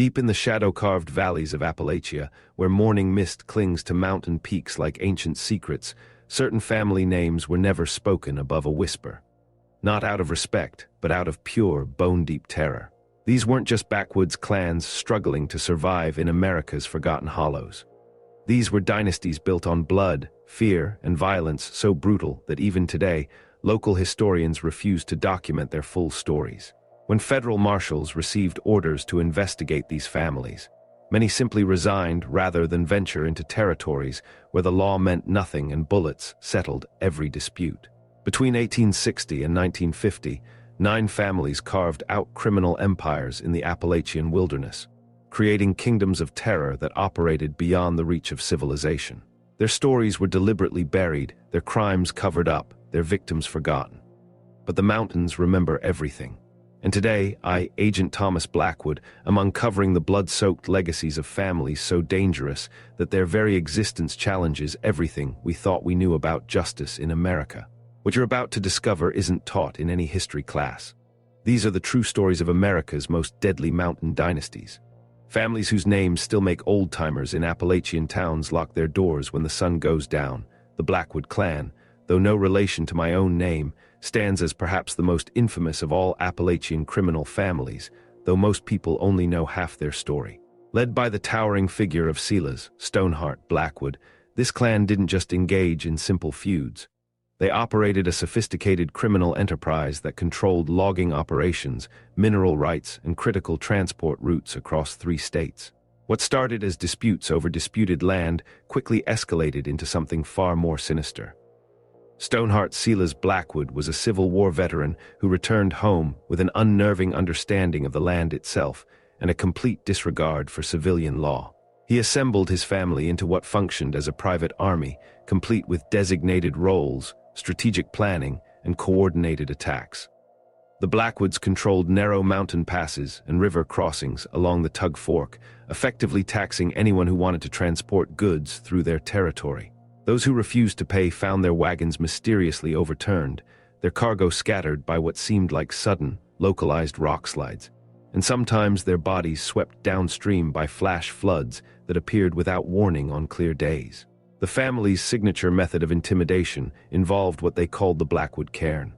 Deep in the shadow-carved valleys of Appalachia, where morning mist clings to mountain peaks like ancient secrets, certain family names were never spoken above a whisper. Not out of respect, but out of pure, bone-deep terror. These weren't just backwoods clans struggling to survive in America's forgotten hollows. These were dynasties built on blood, fear, and violence so brutal that even today, local historians refuse to document their full stories. When federal marshals received orders to investigate these families, many simply resigned rather than venture into territories where the law meant nothing and bullets settled every dispute. Between 1860 and 1950, 9 families carved out criminal empires in the Appalachian wilderness, creating kingdoms of terror that operated beyond the reach of civilization. Their stories were deliberately buried, their crimes covered up, their victims forgotten. But the mountains remember everything. And today, I, Agent Thomas Blackwood, am uncovering the blood-soaked legacies of families so dangerous that their very existence challenges everything we thought we knew about justice in America. What you're about to discover isn't taught in any history class. These are the true stories of America's most deadly mountain dynasties. Families whose names still make old-timers in Appalachian towns lock their doors when the sun goes down. The Blackwood clan, though no relation to my own name, stands as perhaps the most infamous of all Appalachian criminal families, though most people only know half their story. Led by the towering figure of Silas Stoneheart Blackwood, this clan didn't just engage in simple feuds. They operated a sophisticated criminal enterprise that controlled logging operations, mineral rights, and critical transport routes across 3 states. What started as disputes over disputed land quickly escalated into something far more sinister. Stoneheart Silas Blackwood was a Civil War veteran who returned home with an unnerving understanding of the land itself and a complete disregard for civilian law. He assembled his family into what functioned as a private army, complete with designated roles, strategic planning, and coordinated attacks. The Blackwoods controlled narrow mountain passes and river crossings along the Tug Fork, effectively taxing anyone who wanted to transport goods through their territory. Those who refused to pay found their wagons mysteriously overturned, their cargo scattered by what seemed like sudden, localized rock slides, and sometimes their bodies swept downstream by flash floods that appeared without warning on clear days. The family's signature method of intimidation involved what they called the Blackwood Cairn.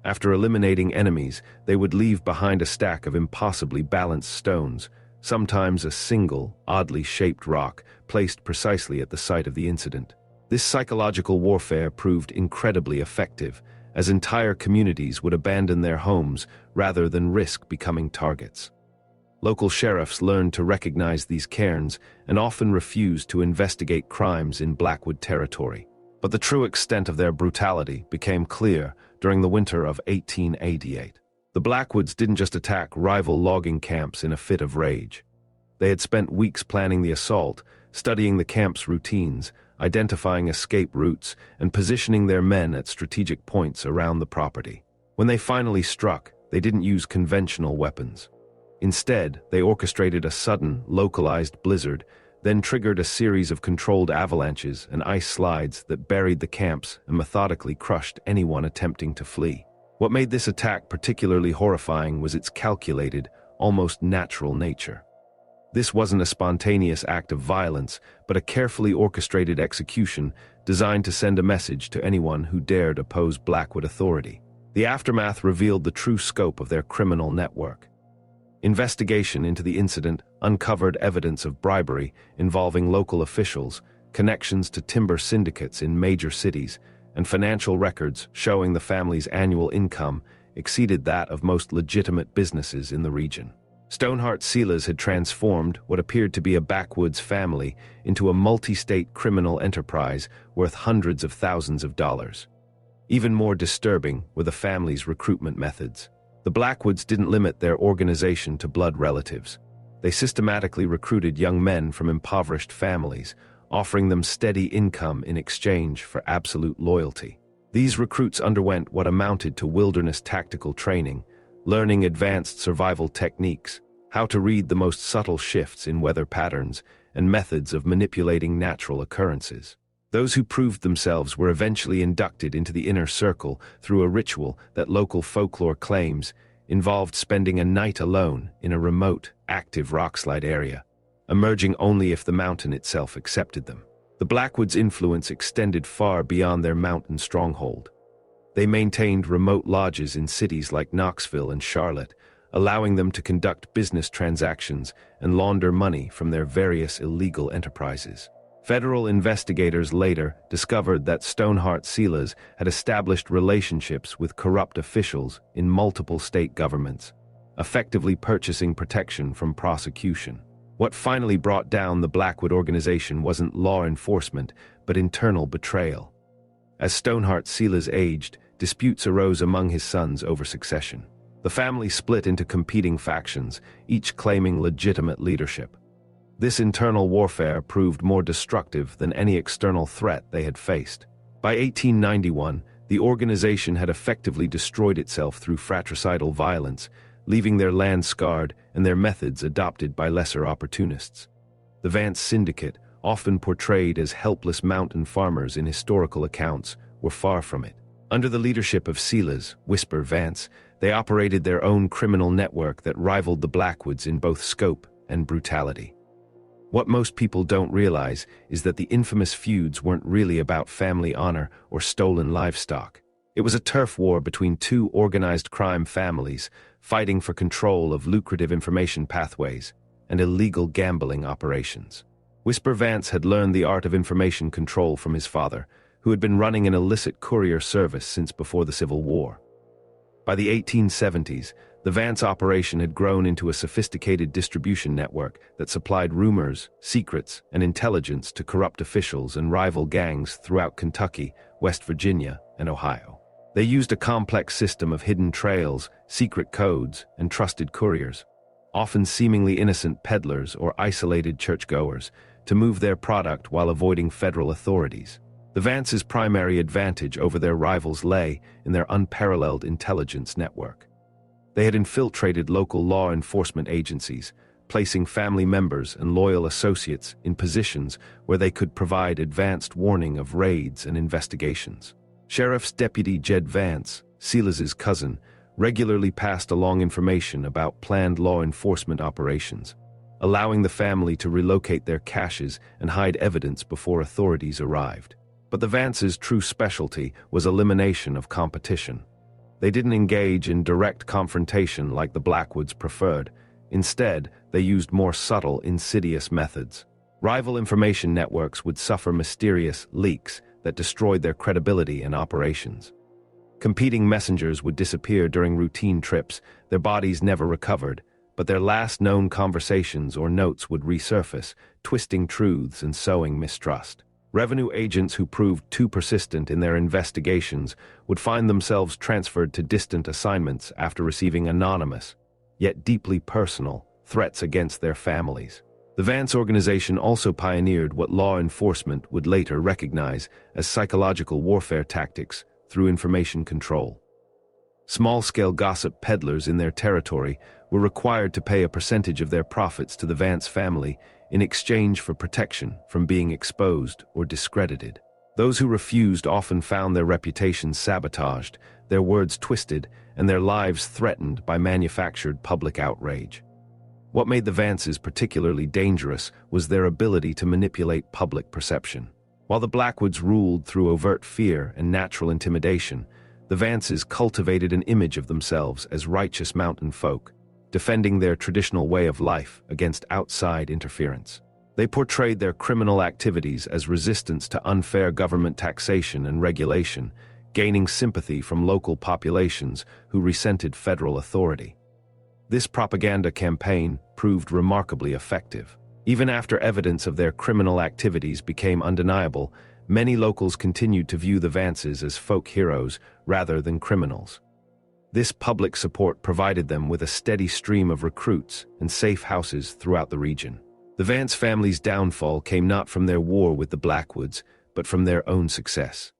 After eliminating enemies, they would leave behind a stack of impossibly balanced stones, sometimes a single, oddly shaped rock placed precisely at the site of the incident. This psychological warfare proved incredibly effective, as entire communities would abandon their homes rather than risk becoming targets. Local sheriffs learned to recognize these cairns and often refused to investigate crimes in Blackwood territory. But the true extent of their brutality became clear during the winter of 1888. The Blackwoods didn't just attack rival logging camps in a fit of rage. They had spent weeks planning the assault, studying the camp's routines, identifying escape routes, and positioning their men at strategic points around the property. When they finally struck, they didn't use conventional weapons. Instead, they orchestrated a sudden, localized blizzard, then triggered a series of controlled avalanches and ice slides that buried the camps and methodically crushed anyone attempting to flee. What made this attack particularly horrifying was its calculated, almost natural nature. This wasn't a spontaneous act of violence, but a carefully orchestrated execution designed to send a message to anyone who dared oppose Blackwood authority. The aftermath revealed the true scope of their criminal network. Investigation into the incident uncovered evidence of bribery involving local officials, connections to timber syndicates in major cities, and financial records showing the family's annual income exceeded that of most legitimate businesses in the region. Stoneheart Silas had transformed what appeared to be a backwoods family into a multi-state criminal enterprise worth hundreds of thousands of dollars. Even more disturbing were the family's recruitment methods. The Blackwoods didn't limit their organization to blood relatives. They systematically recruited young men from impoverished families, offering them steady income in exchange for absolute loyalty. These recruits underwent what amounted to wilderness tactical training, learning advanced survival techniques, how to read the most subtle shifts in weather patterns, and methods of manipulating natural occurrences. Those who proved themselves were eventually inducted into the inner circle through a ritual that local folklore claims involved spending a night alone in a remote, active rockslide area, emerging only if the mountain itself accepted them. The Blackwoods' influence extended far beyond their mountain stronghold. They maintained remote lodges in cities like Knoxville and Charlotte, allowing them to conduct business transactions and launder money from their various illegal enterprises. Federal investigators later discovered that Stoneheart Silas had established relationships with corrupt officials in multiple state governments, effectively purchasing protection from prosecution. What finally brought down the Blackwood organization wasn't law enforcement, but internal betrayal. As Stoneheart Silas aged, disputes arose among his sons over succession. The family split into competing factions, each claiming legitimate leadership. This internal warfare proved more destructive than any external threat they had faced. By 1891, the organization had effectively destroyed itself through fratricidal violence, leaving their land scarred and their methods adopted by lesser opportunists. The Vance Syndicate, often portrayed as helpless mountain farmers in historical accounts, were far from it. Under the leadership of Silas, Whisper Vance, they operated their own criminal network that rivaled the Blackwoods in both scope and brutality. What most people don't realize is that the infamous feuds weren't really about family honor or stolen livestock. It was a turf war between two organized crime families fighting for control of lucrative information pathways and illegal gambling operations. Whisper Vance had learned the art of information control from his father, who had been running an illicit courier service since before the Civil War. By the 1870s, the Vance operation had grown into a sophisticated distribution network that supplied rumors, secrets, and intelligence to corrupt officials and rival gangs throughout Kentucky, West Virginia, and Ohio. They used a complex system of hidden trails, secret codes, and trusted couriers, often seemingly innocent peddlers or isolated churchgoers, to move their product while avoiding federal authorities. The Vance's primary advantage over their rivals lay in their unparalleled intelligence network. They had infiltrated local law enforcement agencies, placing family members and loyal associates in positions where they could provide advanced warning of raids and investigations. Sheriff's Deputy Jed Vance, Silas's cousin, regularly passed along information about planned law enforcement operations, allowing the family to relocate their caches and hide evidence before authorities arrived. But the Vances' true specialty was elimination of competition. They didn't engage in direct confrontation like the Blackwoods preferred. Instead, they used more subtle, insidious methods. Rival information networks would suffer mysterious leaks that destroyed their credibility and operations. Competing messengers would disappear during routine trips, their bodies never recovered, but their last known conversations or notes would resurface, twisting truths and sowing mistrust. Revenue agents who proved too persistent in their investigations would find themselves transferred to distant assignments after receiving anonymous, yet deeply personal, threats against their families. The Vance organization also pioneered what law enforcement would later recognize as psychological warfare tactics through information control. Small-scale gossip peddlers in their territory were required to pay a percentage of their profits to the Vance family in exchange for protection from being exposed or discredited. Those who refused often found their reputations sabotaged, their words twisted, and their lives threatened by manufactured public outrage. What made the Vances particularly dangerous was their ability to manipulate public perception. While the Blackwoods ruled through overt fear and natural intimidation, the Vances cultivated an image of themselves as righteous mountain folk, defending their traditional way of life against outside interference. They portrayed their criminal activities as resistance to unfair government taxation and regulation, gaining sympathy from local populations who resented federal authority. This propaganda campaign proved remarkably effective. Even after evidence of their criminal activities became undeniable, many locals continued to view the Vances as folk heroes rather than criminals. This public support provided them with a steady stream of recruits and safe houses throughout the region. The Vance family's downfall came not from their war with the Blackwoods, but from their own success.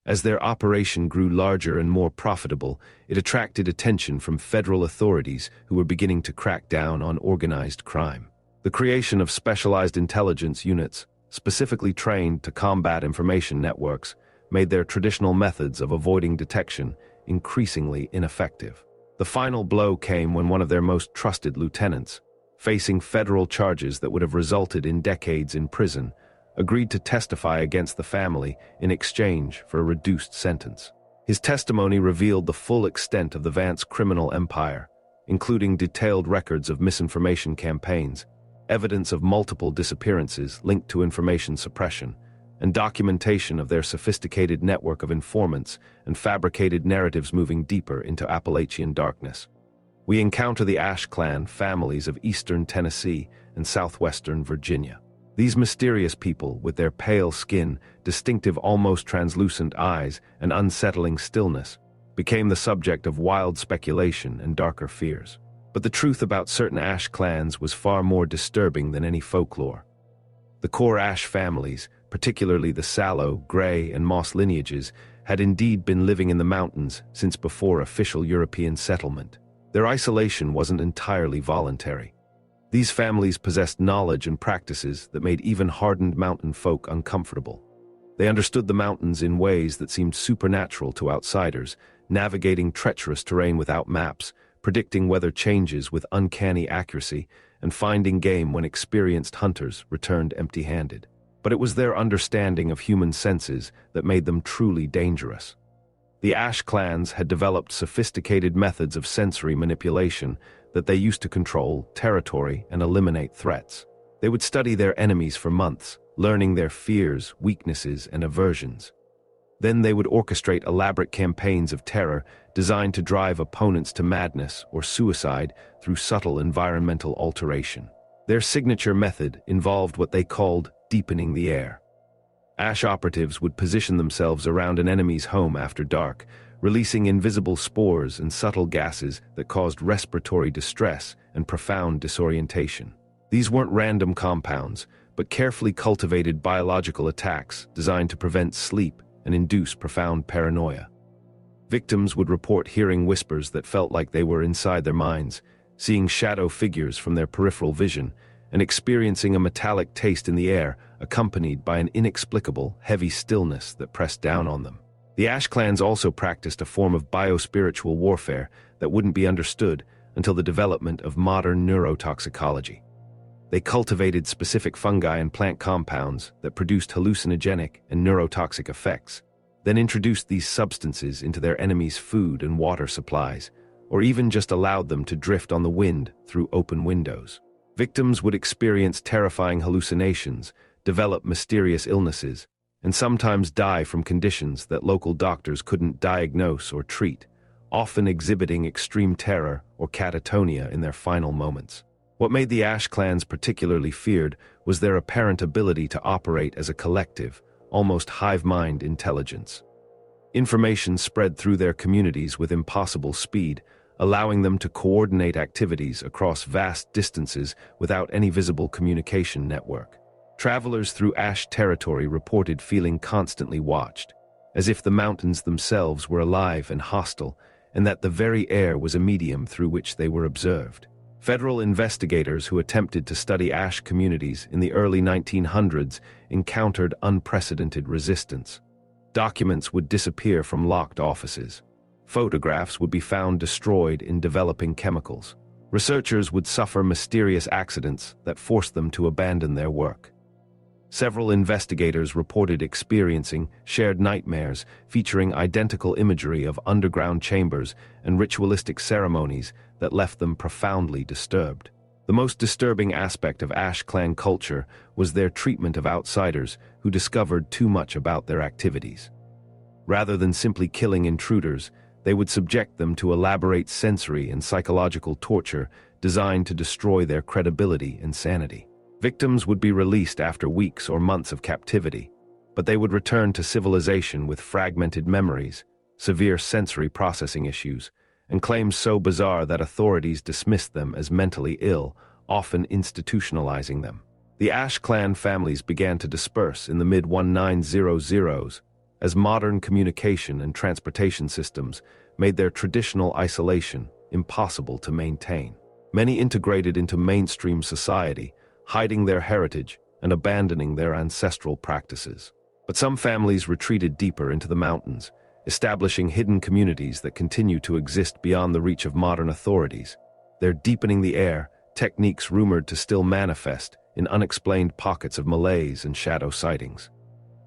As their operation grew larger and more profitable, it attracted attention from federal authorities who were beginning to crack down on organized crime. The creation of specialized intelligence units, specifically trained to combat information networks, made their traditional methods of avoiding detection increasingly ineffective. The final blow came when one of their most trusted lieutenants, facing federal charges that would have resulted in decades in prison, agreed to testify against the family in exchange for a reduced sentence. His testimony revealed the full extent of the Vance criminal empire, including detailed records of misinformation campaigns, evidence of multiple disappearances linked to information suppression, and documentation of their sophisticated network of informants and fabricated narratives moving deeper into Appalachian darkness. We encounter the Ash clan families of eastern Tennessee and southwestern Virginia. These mysterious people, with their pale skin, distinctive almost translucent eyes, and unsettling stillness, became the subject of wild speculation and darker fears. But the truth about certain Ash clans was far more disturbing than any folklore. The core Ash families, particularly the Sallow, Gray, and Moss lineages, had indeed been living in the mountains since before official European settlement. Their isolation wasn't entirely voluntary. These families possessed knowledge and practices that made even hardened mountain folk uncomfortable. They understood the mountains in ways that seemed supernatural to outsiders, navigating treacherous terrain without maps, predicting weather changes with uncanny accuracy, and finding game when experienced hunters returned empty-handed. But it was their understanding of human senses that made them truly dangerous. The Ash clans had developed sophisticated methods of sensory manipulation that they used to control territory and eliminate threats. They would study their enemies for months, learning their fears, weaknesses, and aversions. Then they would orchestrate elaborate campaigns of terror designed to drive opponents to madness or suicide through subtle environmental alteration. Their signature method involved what they called deepening the air. Ash operatives would position themselves around an enemy's home after dark, releasing invisible spores and subtle gases that caused respiratory distress and profound disorientation. These weren't random compounds, but carefully cultivated biological attacks designed to prevent sleep and induce profound paranoia. Victims would report hearing whispers that felt like they were inside their minds, seeing shadow figures from their peripheral vision, and experiencing a metallic taste in the air accompanied by an inexplicable, heavy stillness that pressed down on them. The Ash clans also practiced a form of biospiritual warfare that wouldn't be understood until the development of modern neurotoxicology. They cultivated specific fungi and plant compounds that produced hallucinogenic and neurotoxic effects, then introduced these substances into their enemies' food and water supplies, or even just allowed them to drift on the wind through open windows. Victims would experience terrifying hallucinations, develop mysterious illnesses, and sometimes die from conditions that local doctors couldn't diagnose or treat, often exhibiting extreme terror or catatonia in their final moments. What made the Ash clans particularly feared was their apparent ability to operate as a collective, almost hive-mind intelligence. Information spread through their communities with impossible speed, allowing them to coordinate activities across vast distances without any visible communication network. Travelers through Ash territory reported feeling constantly watched, as if the mountains themselves were alive and hostile, and that the very air was a medium through which they were observed. Federal investigators who attempted to study Ash communities in the early 1900s encountered unprecedented resistance. Documents would disappear from locked offices. Photographs would be found destroyed in developing chemicals. Researchers would suffer mysterious accidents that forced them to abandon their work. Several investigators reported experiencing shared nightmares featuring identical imagery of underground chambers and ritualistic ceremonies that left them profoundly disturbed. The most disturbing aspect of Ash clan culture was their treatment of outsiders who discovered too much about their activities. Rather than simply killing intruders, they would subject them to elaborate sensory and psychological torture designed to destroy their credibility and sanity. Victims would be released after weeks or months of captivity, but they would return to civilization with fragmented memories, severe sensory processing issues, and claims so bizarre that authorities dismissed them as mentally ill, often institutionalizing them. The Ash clan families began to disperse in the mid-1900s as modern communication and transportation systems made their traditional isolation impossible to maintain. Many integrated into mainstream society, hiding their heritage and abandoning their ancestral practices. But some families retreated deeper into the mountains, establishing hidden communities that continue to exist beyond the reach of modern authorities. They're deepening the air, techniques rumored to still manifest in unexplained pockets of malaise and shadow sightings.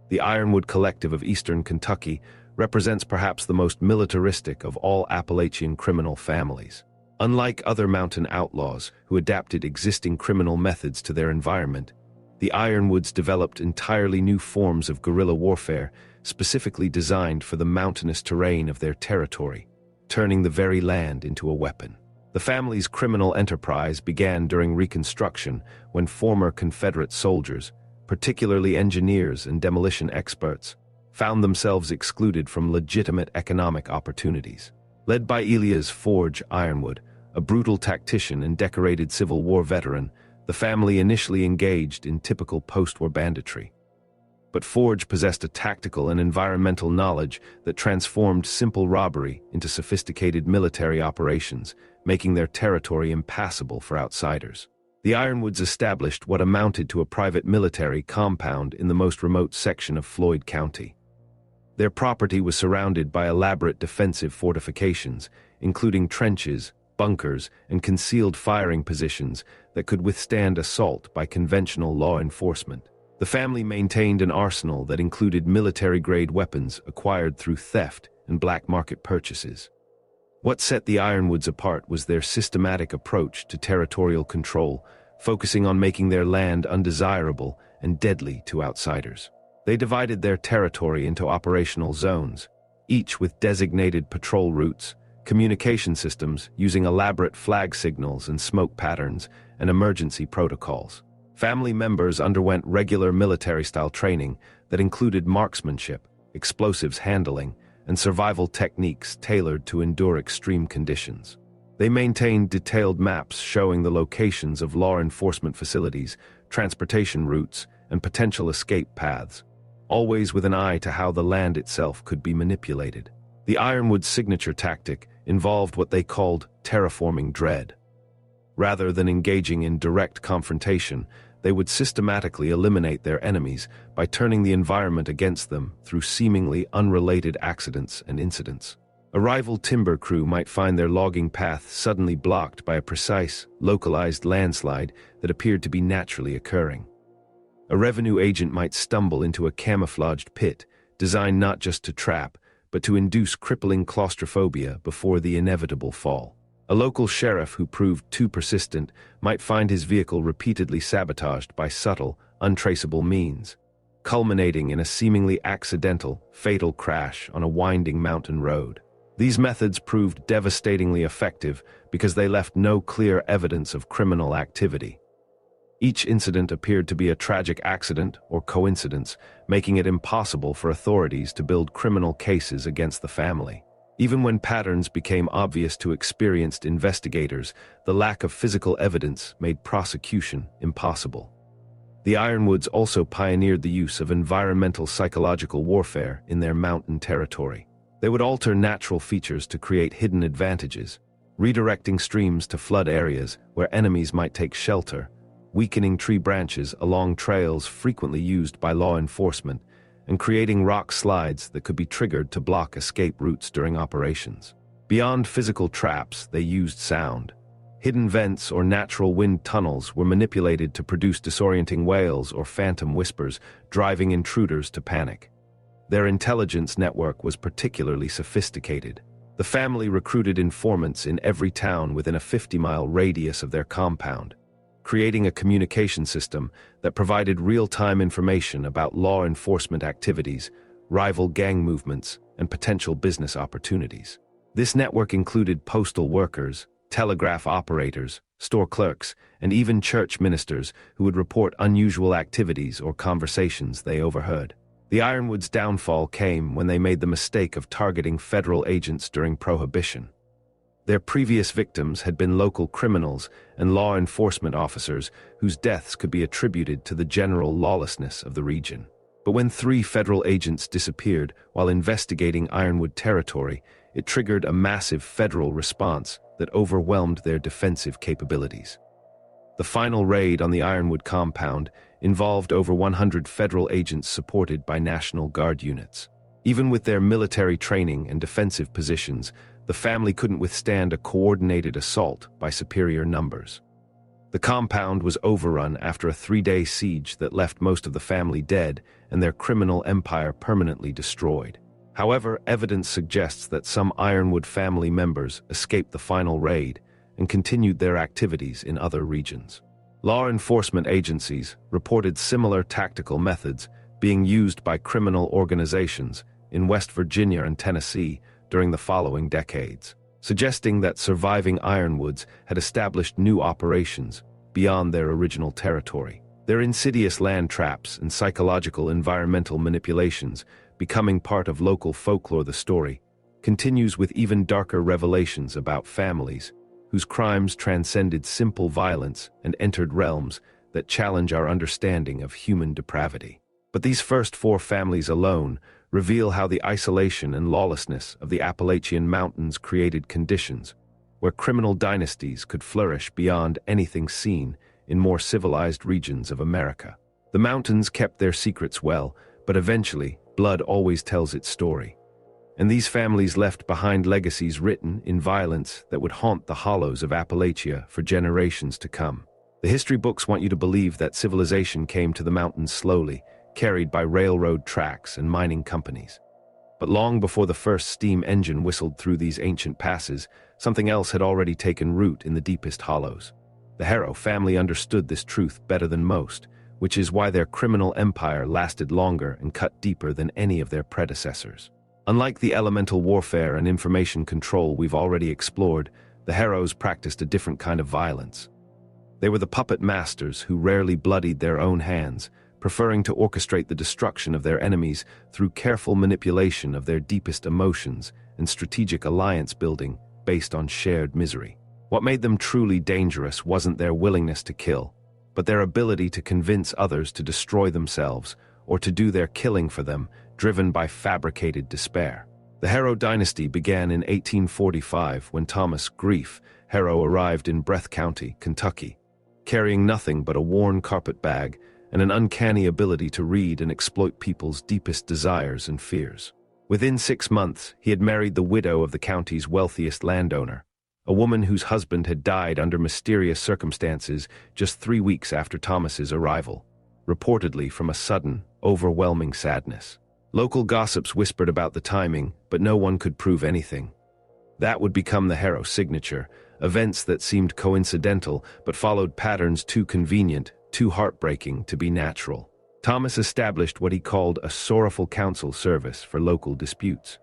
The Ironwood Collective of Eastern Kentucky represents perhaps the most militaristic of all Appalachian criminal families. Unlike other mountain outlaws who adapted existing criminal methods to their environment, the Ironwoods developed entirely new forms of guerrilla warfare specifically designed for the mountainous terrain of their territory, turning the very land into a weapon. The family's criminal enterprise began during Reconstruction when former Confederate soldiers, particularly engineers and demolition experts, found themselves excluded from legitimate economic opportunities. Led by Elias Forge Ironwood, a brutal tactician and decorated Civil War veteran, the family initially engaged in typical post-war banditry. But Forge possessed a tactical and environmental knowledge that transformed simple robbery into sophisticated military operations, making their territory impassable for outsiders. The Ironwoods established what amounted to a private military compound in the most remote section of Floyd County. Their property was surrounded by elaborate defensive fortifications, including trenches, bunkers, and concealed firing positions that could withstand assault by conventional law enforcement. The family maintained an arsenal that included military-grade weapons acquired through theft and black market purchases. What set the Ironwoods apart was their systematic approach to territorial control, focusing on making their land undesirable and deadly to outsiders. They divided their territory into operational zones, each with designated patrol routes, communication systems using elaborate flag signals and smoke patterns, and emergency protocols. Family members underwent regular military-style training that included marksmanship, explosives handling, and survival techniques tailored to endure extreme conditions. They maintained detailed maps showing the locations of law enforcement facilities, transportation routes, and potential escape paths, always with an eye to how the land itself could be manipulated. The Ironwood's signature tactic involved what they called terraforming dread. Rather than engaging in direct confrontation, they would systematically eliminate their enemies by turning the environment against them through seemingly unrelated accidents and incidents. A rival timber crew might find their logging path suddenly blocked by a precise, localized landslide that appeared to be naturally occurring. A revenue agent might stumble into a camouflaged pit, designed not just to trap, but to induce crippling claustrophobia before the inevitable fall. A local sheriff who proved too persistent might find his vehicle repeatedly sabotaged by subtle, untraceable means, culminating in a seemingly accidental, fatal crash on a winding mountain road. These methods proved devastatingly effective because they left no clear evidence of criminal activity. Each incident appeared to be a tragic accident or coincidence, making it impossible for authorities to build criminal cases against the family. Even when patterns became obvious to experienced investigators, the lack of physical evidence made prosecution impossible. The Ironwoods also pioneered the use of environmental psychological warfare in their mountain territory. They would alter natural features to create hidden advantages, redirecting streams to flood areas where enemies might take shelter, weakening tree branches along trails frequently used by law enforcement, and creating rock slides that could be triggered to block escape routes during operations. Beyond physical traps, they used sound. Hidden vents or natural wind tunnels were manipulated to produce disorienting wails or phantom whispers, driving intruders to panic. Their intelligence network was particularly sophisticated. The family recruited informants in every town within a 50-mile radius of their compound, creating a communication system that provided real-time information about law enforcement activities, rival gang movements, and potential business opportunities. This network included postal workers, telegraph operators, store clerks, and even church ministers who would report unusual activities or conversations they overheard. The Ironwoods' downfall came when they made the mistake of targeting federal agents during Prohibition. Their previous victims had been local criminals and law enforcement officers whose deaths could be attributed to the general lawlessness of the region. But when 3 federal agents disappeared while investigating Ironwood territory, it triggered a massive federal response that overwhelmed their defensive capabilities. The final raid on the Ironwood compound involved over 100 federal agents supported by National Guard units. Even with their military training and defensive positions, the family couldn't withstand a coordinated assault by superior numbers. The compound was overrun after a 3-day siege that left most of the family dead and their criminal empire permanently destroyed. However, evidence suggests that some Ironwood family members escaped the final raid and continued their activities in other regions. Law enforcement agencies reported similar tactical methods being used by criminal organizations in West Virginia and Tennessee during the following decades, suggesting that surviving Ironwoods had established new operations beyond their original territory. Their insidious land traps and psychological environmental manipulations becoming part of local folklore. The story continues with even darker revelations about families whose crimes transcended simple violence and entered realms that challenge our understanding of human depravity. But these first 4 families alone reveal how the isolation and lawlessness of the Appalachian Mountains created conditions where criminal dynasties could flourish beyond anything seen in more civilized regions of America. The mountains kept their secrets well, but eventually, blood always tells its story. And these families left behind legacies written in violence that would haunt the hollows of Appalachia for generations to come. The history books want you to believe that civilization came to the mountains slowly, carried by railroad tracks and mining companies. But long before the first steam engine whistled through these ancient passes, something else had already taken root in the deepest hollows. The Harrow family understood this truth better than most, which is why their criminal empire lasted longer and cut deeper than any of their predecessors. Unlike the elemental warfare and information control we've already explored, the Harrows practiced a different kind of violence. They were the puppet masters who rarely bloodied their own hands, preferring to orchestrate the destruction of their enemies through careful manipulation of their deepest emotions and strategic alliance building based on shared misery. What made them truly dangerous wasn't their willingness to kill, but their ability to convince others to destroy themselves or to do their killing for them, driven by fabricated despair. The Harrow dynasty began in 1845 when Thomas Grief Harrow arrived in Breath County, Kentucky, carrying nothing but a worn carpet bag and an uncanny ability to read and exploit people's deepest desires and fears. Within 6 months, he had married the widow of the county's wealthiest landowner, a woman whose husband had died under mysterious circumstances just 3 weeks after Thomas's arrival, reportedly from a sudden, overwhelming sadness. Local gossips whispered about the timing, but no one could prove anything. That would become the Harrow signature, events that seemed coincidental but followed patterns too convenient, too heartbreaking to be natural. Thomas established what he called a sorrowful counsel service for local disputes.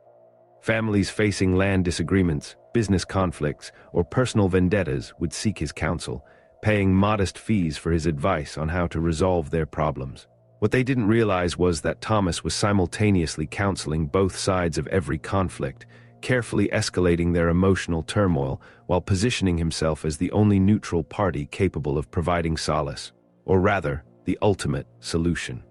Families facing land disagreements, business conflicts, or personal vendettas would seek his counsel, paying modest fees for his advice on how to resolve their problems. What they didn't realize was that Thomas was simultaneously counseling both sides of every conflict, carefully escalating their emotional turmoil while positioning himself as the only neutral party capable of providing solace, or rather, the ultimate solution.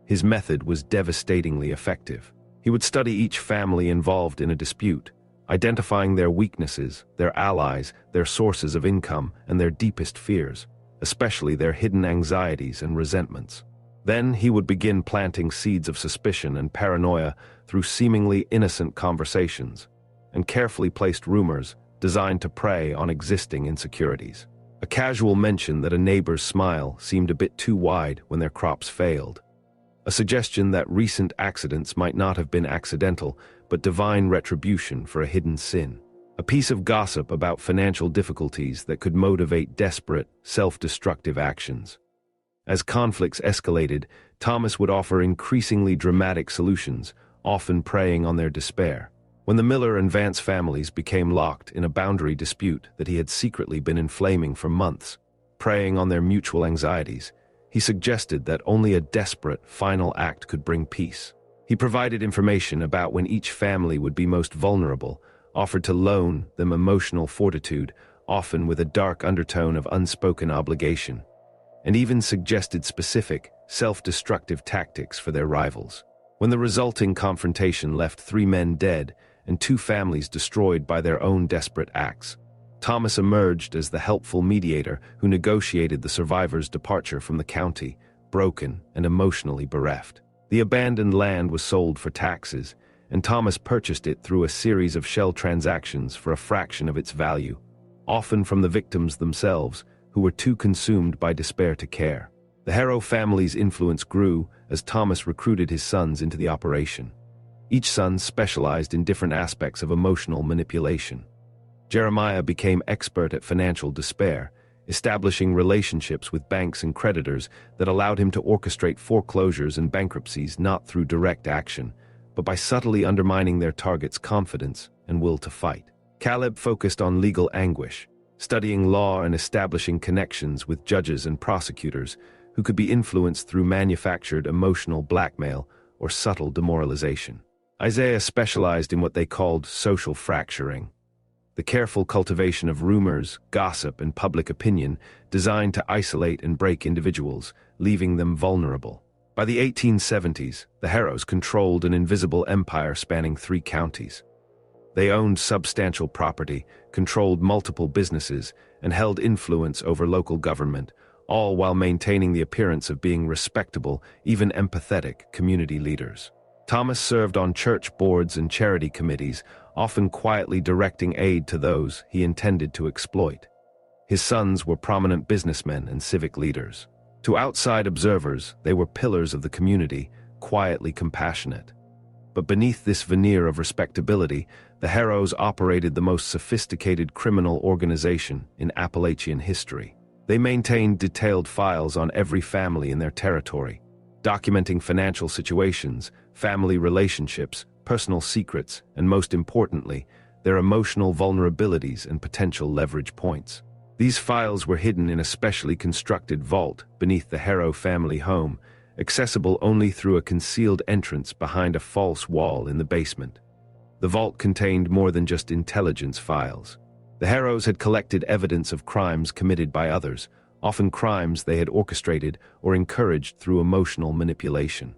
His method was devastatingly effective. He would study each family involved in a dispute, identifying their weaknesses, their allies, their sources of income, and their deepest fears, especially their hidden anxieties and resentments. Then he would begin planting seeds of suspicion and paranoia through seemingly innocent conversations and carefully placed rumors designed to prey on existing insecurities. A casual mention that a neighbor's smile seemed a bit too wide when their crops failed. A suggestion that recent accidents might not have been accidental, but divine retribution for a hidden sin. A piece of gossip about financial difficulties that could motivate desperate, self-destructive actions. As conflicts escalated, Thomas would offer increasingly dramatic solutions, often preying on their despair. When the Miller and Vance families became locked in a boundary dispute that he had secretly been inflaming for months, preying on their mutual anxieties, he suggested that only a desperate, final act could bring peace. He provided information about when each family would be most vulnerable, offered to loan them emotional fortitude, often with a dark undertone of unspoken obligation, and even suggested specific, self-destructive tactics for their rivals. When the resulting confrontation left 3 men dead and 2 families destroyed by their own desperate acts, Thomas emerged as the helpful mediator who negotiated the survivors' departure from the county, broken and emotionally bereft. The abandoned land was sold for taxes, and Thomas purchased it through a series of shell transactions for a fraction of its value, often from the victims themselves, who were too consumed by despair to care. The Harrow family's influence grew as Thomas recruited his sons into the operation. Each son specialized in different aspects of emotional manipulation. Jeremiah became expert at financial despair, establishing relationships with banks and creditors that allowed him to orchestrate foreclosures and bankruptcies not through direct action, but by subtly undermining their targets' confidence and will to fight. Caleb focused on legal anguish, studying law and establishing connections with judges and prosecutors who could be influenced through manufactured emotional blackmail or subtle demoralization. Isaiah specialized in what they called social fracturing, the careful cultivation of rumors, gossip, and public opinion designed to isolate and break individuals, leaving them vulnerable. By the 1870s, the Harrows controlled an invisible empire spanning 3 counties. They owned substantial property, controlled multiple businesses, and held influence over local government, all while maintaining the appearance of being respectable, even empathetic community leaders. Thomas served on church boards and charity committees, often quietly directing aid to those he intended to exploit. His sons were prominent businessmen and civic leaders. To outside observers, they were pillars of the community, quietly compassionate. But beneath this veneer of respectability, the Harrows operated the most sophisticated criminal organization in Appalachian history. They maintained detailed files on every family in their territory, documenting financial situations, family relationships, personal secrets, and most importantly, their emotional vulnerabilities and potential leverage points. These files were hidden in a specially constructed vault beneath the Harrow family home, accessible only through a concealed entrance behind a false wall in the basement. The vault contained more than just intelligence files. The Harrows had collected evidence of crimes committed by others, often crimes they had orchestrated or encouraged through emotional manipulation.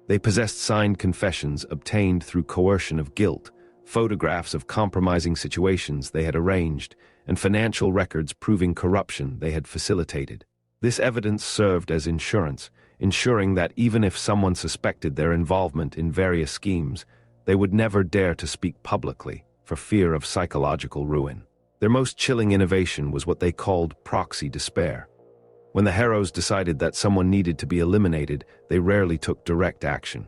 They possessed signed confessions obtained through coercion of guilt, photographs of compromising situations they had arranged, and financial records proving corruption they had facilitated. This evidence served as insurance, ensuring that even if someone suspected their involvement in various schemes, they would never dare to speak publicly for fear of psychological ruin. Their most chilling innovation was what they called proxy despair. When the Harrows decided that someone needed to be eliminated, they rarely took direct action.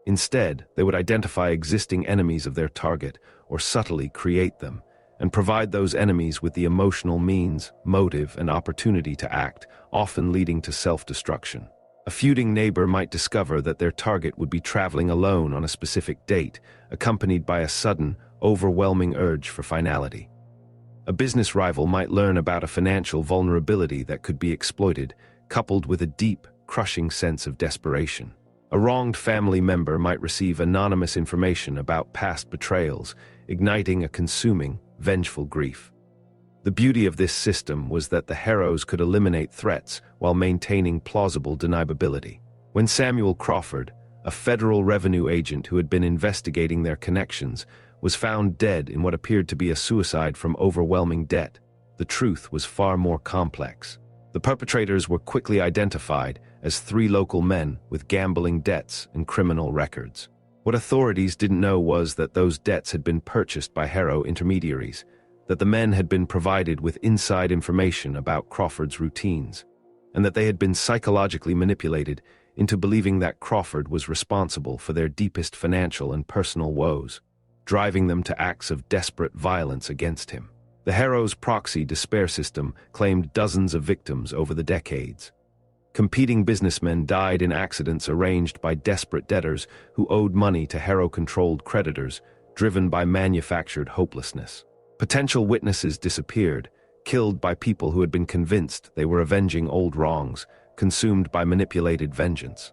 Instead, they would identify existing enemies of their target or subtly create them, and provide those enemies with the emotional means, motive, and opportunity to act, often leading to self-destruction. A feuding neighbor might discover that their target would be traveling alone on a specific date, accompanied by a sudden, overwhelming urge for finality. A business rival might learn about a financial vulnerability that could be exploited, coupled with a deep, crushing sense of desperation. A wronged family member might receive anonymous information about past betrayals, igniting a consuming, vengeful grief. The beauty of this system was that the Harrows could eliminate threats while maintaining plausible deniability. When Samuel Crawford, a federal revenue agent who had been investigating their connections, was found dead in what appeared to be a suicide from overwhelming debt, the truth was far more complex. The perpetrators were quickly identified as 3 local men with gambling debts and criminal records. What authorities didn't know was that those debts had been purchased by Harrow intermediaries, that the men had been provided with inside information about Crawford's routines, and that they had been psychologically manipulated into believing that Crawford was responsible for their deepest financial and personal woes, driving them to acts of desperate violence against him. The Harrows' proxy despair system claimed dozens of victims over the decades. Competing businessmen died in accidents arranged by desperate debtors who owed money to Harrow-controlled creditors, driven by manufactured hopelessness. Potential witnesses disappeared, killed by people who had been convinced they were avenging old wrongs, consumed by manipulated vengeance.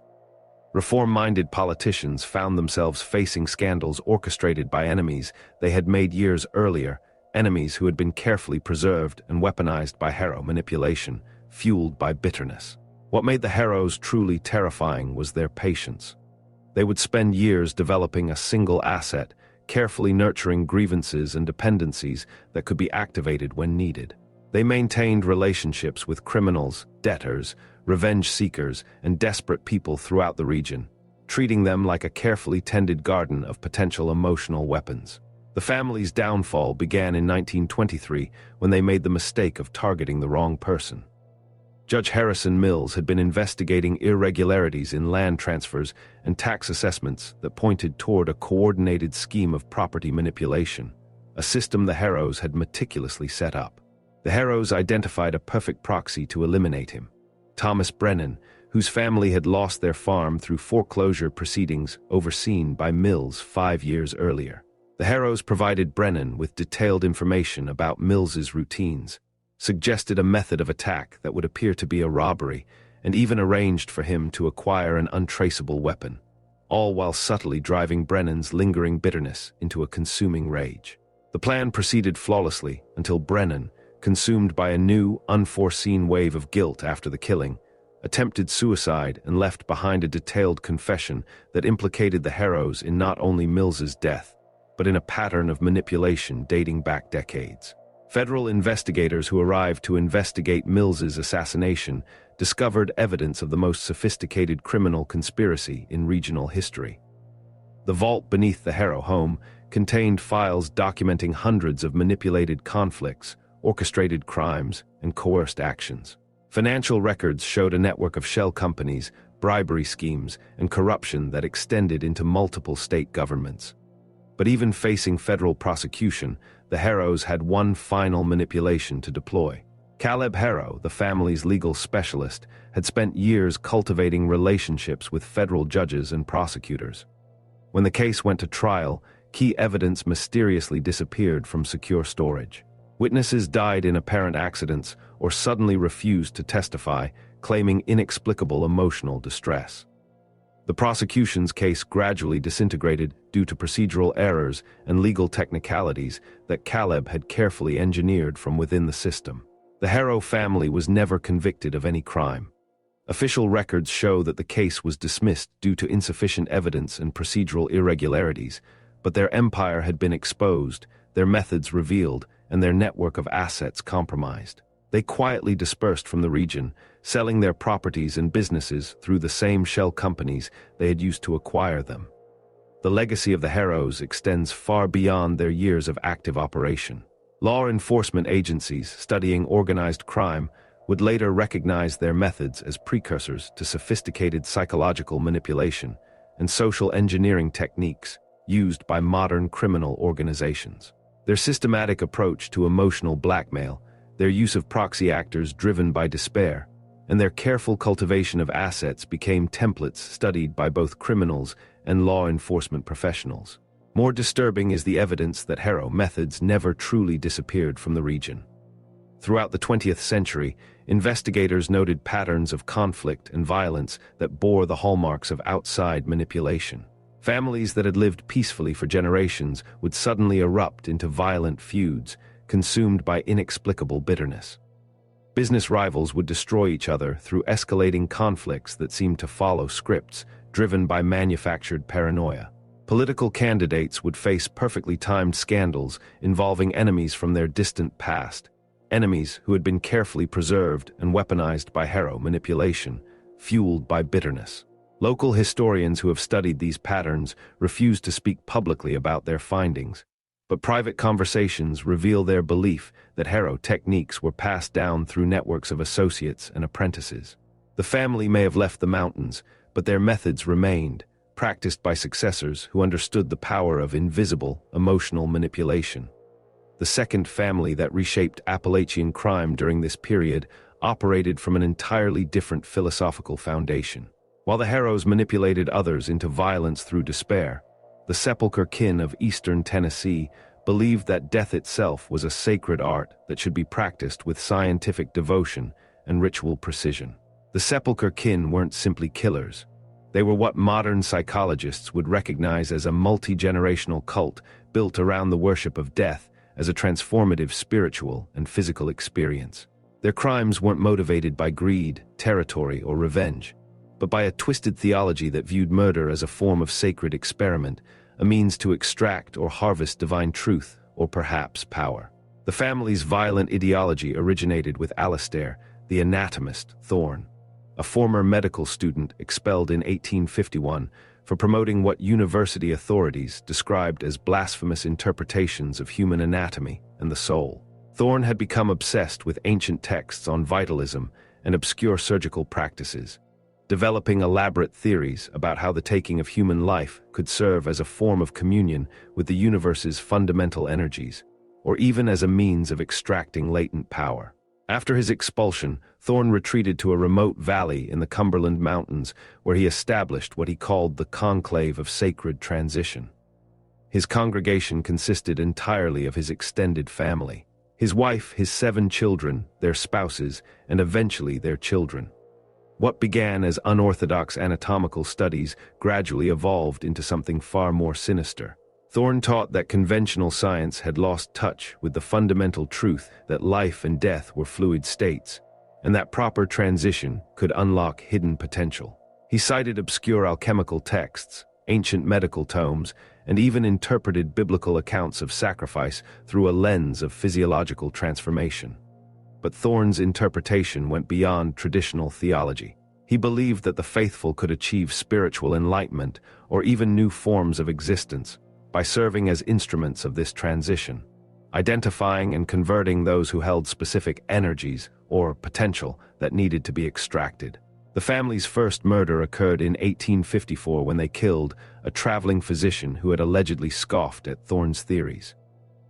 Reform-minded politicians found themselves facing scandals orchestrated by enemies they had made years earlier, enemies who had been carefully preserved and weaponized by Harrow manipulation, fueled by bitterness. What made the Harrows truly terrifying was their patience. They would spend years developing a single asset, carefully nurturing grievances and dependencies that could be activated when needed. They maintained relationships with criminals, debtors, revenge seekers, and desperate people throughout the region, treating them like a carefully tended garden of potential emotional weapons. The family's downfall began in 1923 when they made the mistake of targeting the wrong person. Judge Harrison Mills had been investigating irregularities in land transfers and tax assessments that pointed toward a coordinated scheme of property manipulation, a system the Harrows had meticulously set up. The Harrows identified a perfect proxy to eliminate him: Thomas Brennan, whose family had lost their farm through foreclosure proceedings overseen by Mills 5 years earlier. The Harrows provided Brennan with detailed information about Mills's routines, suggested a method of attack that would appear to be a robbery, and even arranged for him to acquire an untraceable weapon, all while subtly driving Brennan's lingering bitterness into a consuming rage. The plan proceeded flawlessly until Brennan, consumed by a new, unforeseen wave of guilt after the killing, attempted suicide and left behind a detailed confession that implicated the Harrows in not only Mills's death, but in a pattern of manipulation dating back decades. Federal investigators who arrived to investigate Mills's assassination discovered evidence of the most sophisticated criminal conspiracy in regional history. The vault beneath the Harrow home contained files documenting hundreds of manipulated conflicts, orchestrated crimes, and coerced actions. Financial records showed a network of shell companies, bribery schemes, and corruption that extended into multiple state governments. But even facing federal prosecution, the Harrows had one final manipulation to deploy. Caleb Harrow, the family's legal specialist, had spent years cultivating relationships with federal judges and prosecutors. When the case went to trial, key evidence mysteriously disappeared from secure storage. Witnesses died in apparent accidents or suddenly refused to testify, claiming inexplicable emotional distress. The prosecution's case gradually disintegrated due to procedural errors and legal technicalities that Caleb had carefully engineered from within the system. The Harrow family was never convicted of any crime. Official records show that the case was dismissed due to insufficient evidence and procedural irregularities, but their empire had been exposed, their methods revealed, and their network of assets compromised. They quietly dispersed from the region, selling their properties and businesses through the same shell companies they had used to acquire them. The legacy of the Harrows extends far beyond their years of active operation. Law enforcement agencies studying organized crime would later recognize their methods as precursors to sophisticated psychological manipulation and social engineering techniques used by modern criminal organizations. Their systematic approach to emotional blackmail, their use of proxy actors driven by despair, and their careful cultivation of assets became templates studied by both criminals and law enforcement professionals. More disturbing is the evidence that Harrow methods never truly disappeared from the region. Throughout the 20th century, investigators noted patterns of conflict and violence that bore the hallmarks of outside manipulation. Families that had lived peacefully for generations would suddenly erupt into violent feuds, consumed by inexplicable bitterness. Business rivals would destroy each other through escalating conflicts that seemed to follow scripts driven by manufactured paranoia. Political candidates would face perfectly timed scandals involving enemies from their distant past, enemies who had been carefully preserved and weaponized by Harrow manipulation, fueled by bitterness. Local historians who have studied these patterns refuse to speak publicly about their findings, but private conversations reveal their belief that Harrow techniques were passed down through networks of associates and apprentices. The family may have left the mountains, but their methods remained, practiced by successors who understood the power of invisible, emotional manipulation. The second family that reshaped Appalachian crime during this period operated from an entirely different philosophical foundation. While the Harrows manipulated others into violence through despair, the sepulchre kin of eastern Tennessee believed that death itself was a sacred art that should be practiced with scientific devotion and ritual precision. The sepulchre kin weren't simply killers. They were what modern psychologists would recognize as a multi-generational cult built around the worship of death as a transformative spiritual and physical experience. Their crimes weren't motivated by greed, territory, or revenge, but by a twisted theology that viewed murder as a form of sacred experiment, a means to extract or harvest divine truth, or perhaps power. The family's violent ideology originated with Alastair, the anatomist Thorne. a former medical student expelled in 1851 for promoting what university authorities described as blasphemous interpretations of human anatomy and the soul. Thorne had become obsessed with ancient texts on vitalism and obscure surgical practices, developing elaborate theories about how the taking of human life could serve as a form of communion with the universe's fundamental energies, or even as a means of extracting latent power. After his expulsion, Thorne retreated to a remote valley in the Cumberland Mountains where he established what he called the Conclave of Sacred Transition. His congregation consisted entirely of his extended family, his wife, his 7 children, their spouses, and eventually their children. What began as unorthodox anatomical studies gradually evolved into something far more sinister. Thorne taught that conventional science had lost touch with the fundamental truth that life and death were fluid states, and that proper transition could unlock hidden potential. He cited obscure alchemical texts, ancient medical tomes, and even interpreted biblical accounts of sacrifice through a lens of physiological transformation. But Thorne's interpretation went beyond traditional theology. He believed that the faithful could achieve spiritual enlightenment or even new forms of existence by serving as instruments of this transition, identifying and converting those who held specific energies or potential that needed to be extracted. The family's first murder occurred in 1854 when they killed a traveling physician who had allegedly scoffed at Thorne's theories.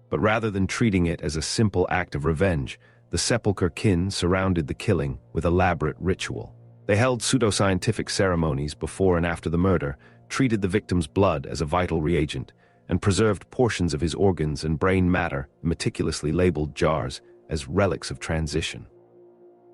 But rather than treating it as a simple act of revenge, the sepulchre kin surrounded the killing with elaborate ritual. They held pseudoscientific ceremonies before and after the murder, treated the victim's blood as a vital reagent, and preserved portions of his organs and brain matter in meticulously labeled jars as relics of transition.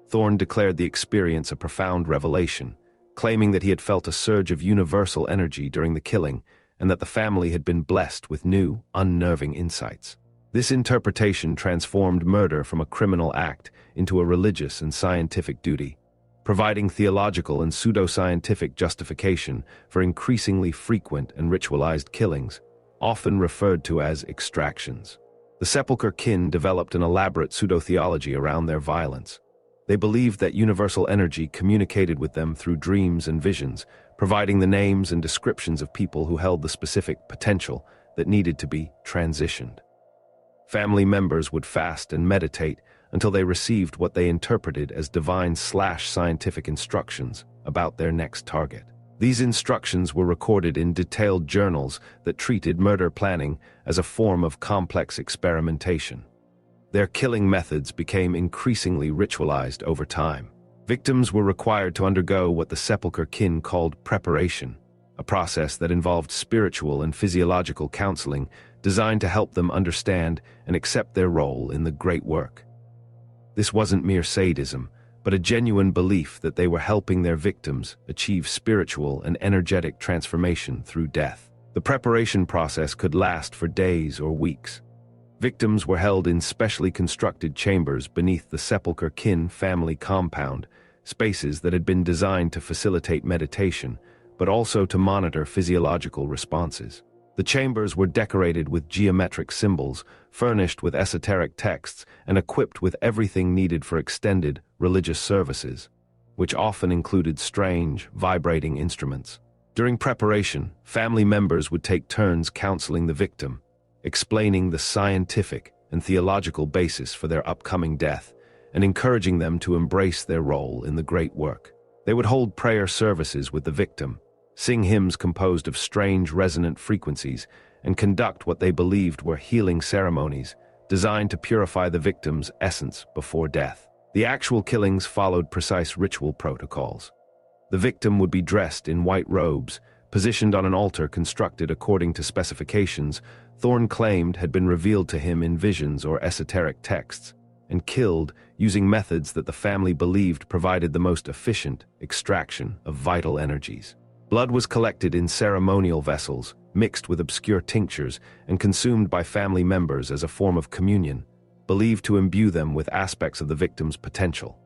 Thorne declared the experience a profound revelation, claiming that he had felt a surge of universal energy during the killing and that the family had been blessed with new, unnerving insights. This interpretation transformed murder from a criminal act into a religious and scientific duty, providing theological and pseudoscientific justification for increasingly frequent and ritualized killings, often referred to as extractions. The sepulchre kin developed an elaborate pseudo-theology around their violence. They believed that universal energy communicated with them through dreams and visions, providing the names and descriptions of people who held the specific potential that needed to be transitioned. Family members would fast and meditate until they received what they interpreted as divine/scientific instructions about their next target. These instructions were recorded in detailed journals that treated murder planning as a form of complex experimentation. Their killing methods became increasingly ritualized over time. Victims were required to undergo what the sepulchre kin called preparation, a process that involved spiritual and physiological counseling designed to help them understand and accept their role in the great work. This wasn't mere sadism, but a genuine belief that they were helping their victims achieve spiritual and energetic transformation through death. The preparation process could last for days or weeks. Victims were held in specially constructed chambers beneath the sepulchre kin family compound, spaces that had been designed to facilitate meditation, but also to monitor physiological responses. The chambers were decorated with geometric symbols, furnished with esoteric texts, and equipped with everything needed for extended religious services, which often included strange, vibrating instruments. During preparation, family members would take turns counseling the victim, explaining the scientific and theological basis for their upcoming death, and encouraging them to embrace their role in the great work. They would hold prayer services with the victim, sing hymns composed of strange resonant frequencies, and conduct what they believed were healing ceremonies designed to purify the victim's essence before death. The actual killings followed precise ritual protocols. The victim would be dressed in white robes, positioned on an altar constructed according to specifications Thorne claimed had been revealed to him in visions or esoteric texts, and killed using methods that the family believed provided the most efficient extraction of vital energies. Blood was collected in ceremonial vessels, mixed with obscure tinctures, and consumed by family members as a form of communion, believed to imbue them with aspects of the victim's potential.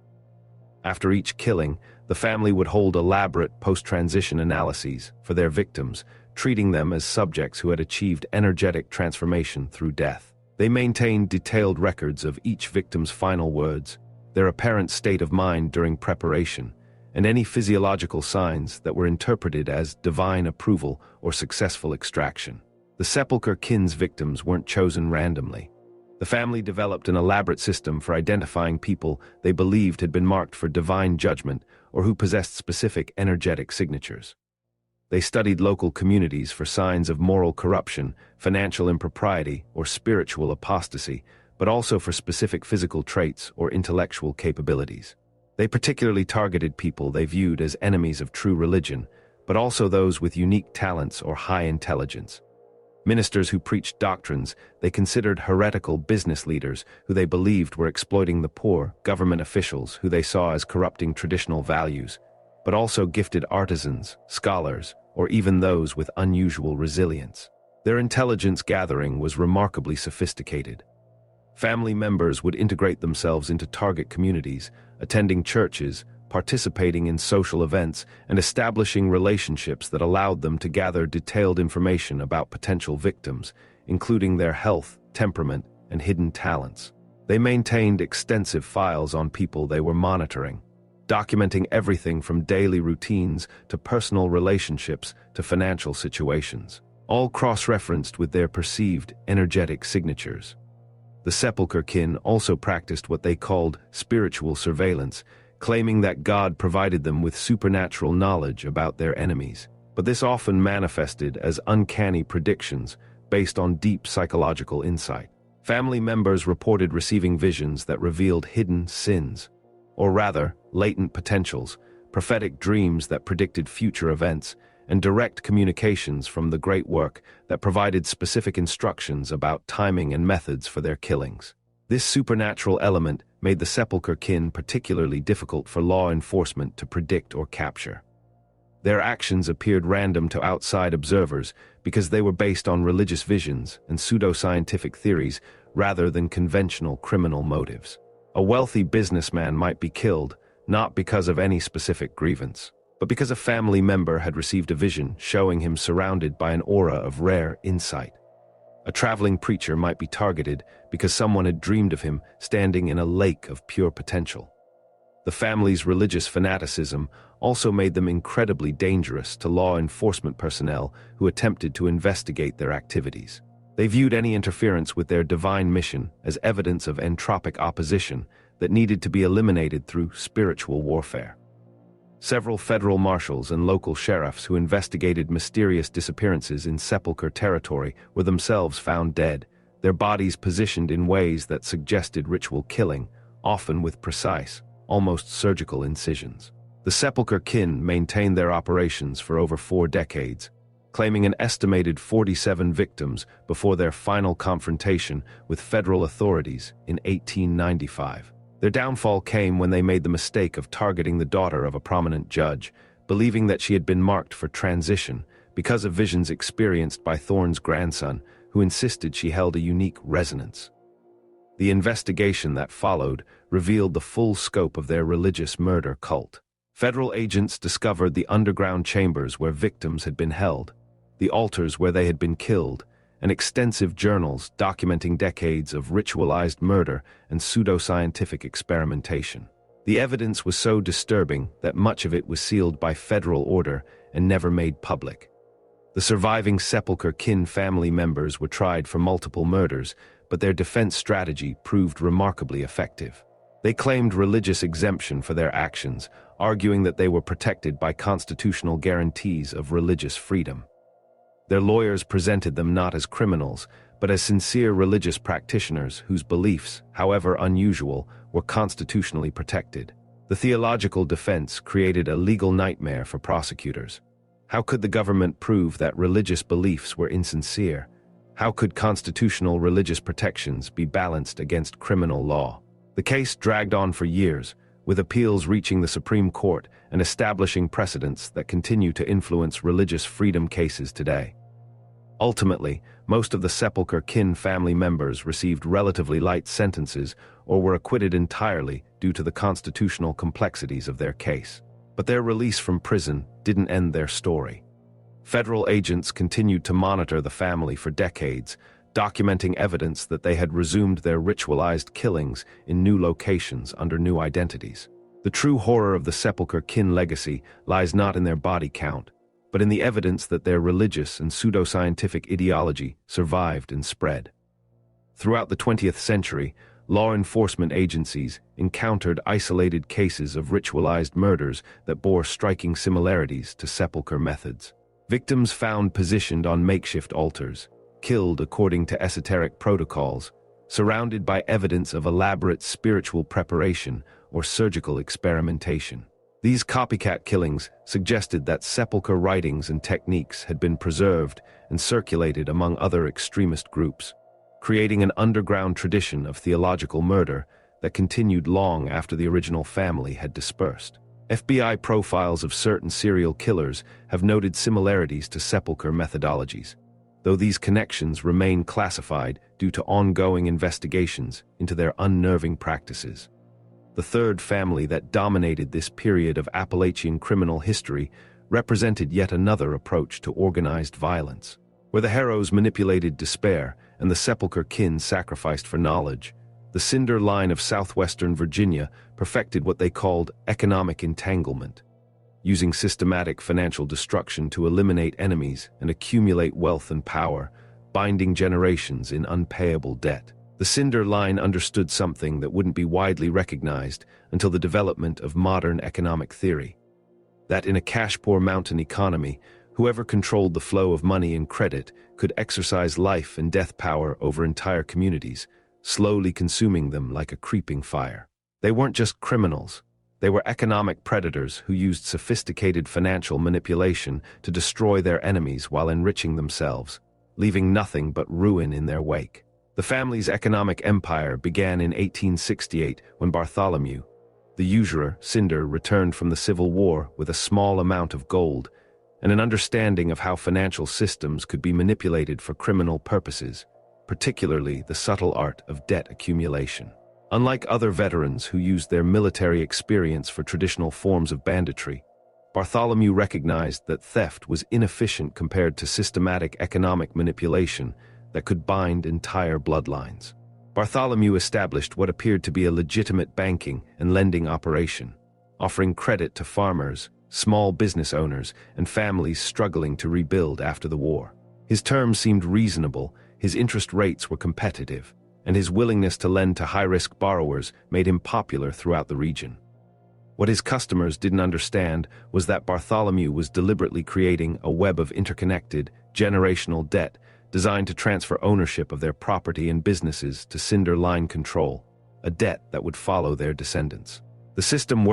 After each killing, the family would hold elaborate post-transition analyses for their victims, treating them as subjects who had achieved energetic transformation through death. They maintained detailed records of each victim's final words, their apparent state of mind during preparation, and any physiological signs that were interpreted as divine approval or successful extraction. The sepulchre kin's victims weren't chosen randomly. The family developed an elaborate system for identifying people they believed had been marked for divine judgment or who possessed specific energetic signatures. They studied local communities for signs of moral corruption, financial impropriety, or spiritual apostasy, but also for specific physical traits or intellectual capabilities. They particularly targeted people they viewed as enemies of true religion, but also those with unique talents or high intelligence. Ministers who preached doctrines they considered heretical business leaders who they believed were exploiting the poor, government officials who they saw as corrupting traditional values, but also gifted artisans, scholars, or even those with unusual resilience. Their intelligence gathering was remarkably sophisticated. Family members would integrate themselves into target communities, attending churches, participating in social events, and establishing relationships that allowed them to gather detailed information about potential victims, including their health, temperament, and hidden talents. They maintained extensive files on people they were monitoring, documenting everything from daily routines to personal relationships to financial situations, all cross-referenced with their perceived energetic signatures. The sepulchre kin also practiced what they called spiritual surveillance, claiming that God provided them with supernatural knowledge about their enemies. But this often manifested as uncanny predictions based on deep psychological insight. Family members reported receiving visions that revealed hidden sins, or rather, latent potentials, prophetic dreams that predicted future events, and direct communications from the great work that provided specific instructions about timing and methods for their killings. This supernatural element made the sepulchre kin particularly difficult for law enforcement to predict or capture. Their actions appeared random to outside observers because they were based on religious visions and pseudoscientific theories rather than conventional criminal motives. A wealthy businessman might be killed, not because of any specific grievance, but because a family member had received a vision showing him surrounded by an aura of rare insight. A traveling preacher might be targeted because someone had dreamed of him standing in a lake of pure potential. The family's religious fanaticism also made them incredibly dangerous to law enforcement personnel who attempted to investigate their activities. They viewed any interference with their divine mission as evidence of entropic opposition that needed to be eliminated through spiritual warfare. Several federal marshals and local sheriffs who investigated mysterious disappearances in sepulchre territory were themselves found dead, their bodies positioned in ways that suggested ritual killing, often with precise, almost surgical incisions. The sepulchre kin maintained their operations for over 4 decades, claiming an estimated 47 victims before their final confrontation with federal authorities in 1895. Their downfall came when they made the mistake of targeting the daughter of a prominent judge, believing that she had been marked for transition because of visions experienced by Thorne's grandson, who insisted she held a unique resonance. The investigation that followed revealed the full scope of their religious murder cult. Federal agents discovered the underground chambers where victims had been held, the altars where they had been killed, and extensive journals documenting decades of ritualized murder and pseudoscientific experimentation. The evidence was so disturbing that much of it was sealed by federal order and never made public. The surviving sepulchre kin family members were tried for multiple murders, but their defense strategy proved remarkably effective. They claimed religious exemption for their actions, arguing that they were protected by constitutional guarantees of religious freedom. Their lawyers presented them not as criminals, but as sincere religious practitioners whose beliefs, however unusual, were constitutionally protected. The theological defense created a legal nightmare for prosecutors. How could the government prove that religious beliefs were insincere? How could constitutional religious protections be balanced against criminal law? The case dragged on for years, with appeals reaching the Supreme Court and establishing precedents that continue to influence religious freedom cases today. Ultimately, most of the sepulchre kin family members received relatively light sentences or were acquitted entirely due to the constitutional complexities of their case. But their release from prison didn't end their story. Federal agents continued to monitor the family for decades, documenting evidence that they had resumed their ritualized killings in new locations under new identities. The true horror of the sepulchre kin legacy lies not in their body count, but in the evidence that their religious and pseudoscientific ideology survived and spread. Throughout the 20th century, law enforcement agencies encountered isolated cases of ritualized murders that bore striking similarities to sepulchre methods. Victims found positioned on makeshift altars, killed according to esoteric protocols, surrounded by evidence of elaborate spiritual preparation or surgical experimentation. These copycat killings suggested that sepulchre writings and techniques had been preserved and circulated among other extremist groups, creating an underground tradition of theological murder that continued long after the original family had dispersed. FBI profiles of certain serial killers have noted similarities to sepulchre methodologies, though these connections remain classified due to ongoing investigations into their unnerving practices. The third family that dominated this period of Appalachian criminal history represented yet another approach to organized violence, where the Harrows manipulated despair and the sepulchre kin sacrificed for knowledge. The Cinder line of southwestern Virginia perfected what they called economic entanglement, using systematic financial destruction to eliminate enemies and accumulate wealth and power, binding generations in unpayable debt. The Cinder line understood something that wouldn't be widely recognized until the development of modern economic theory: that in a cash-poor mountain economy, whoever controlled the flow of money and credit could exercise life and death power over entire communities, slowly consuming them like a creeping fire. They weren't just criminals. They were economic predators who used sophisticated financial manipulation to destroy their enemies while enriching themselves, leaving nothing but ruin in their wake. The family's economic empire began in 1868 when Bartholomew, the usurer, Cinder, returned from the Civil War with a small amount of gold and an understanding of how financial systems could be manipulated for criminal purposes, particularly the subtle art of debt accumulation. Unlike other veterans who used their military experience for traditional forms of banditry, Bartholomew recognized that theft was inefficient compared to systematic economic manipulation that could bind entire bloodlines. Bartholomew established what appeared to be a legitimate banking and lending operation, offering credit to farmers, small business owners, and families struggling to rebuild after the war. His terms seemed reasonable, his interest rates were competitive, and his willingness to lend to high-risk borrowers made him popular throughout the region. What his customers didn't understand was that Bartholomew was deliberately creating a web of interconnected, generational debt designed to transfer ownership of their property and businesses to Cinder line control, a debt that would follow their descendants. The system